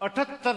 78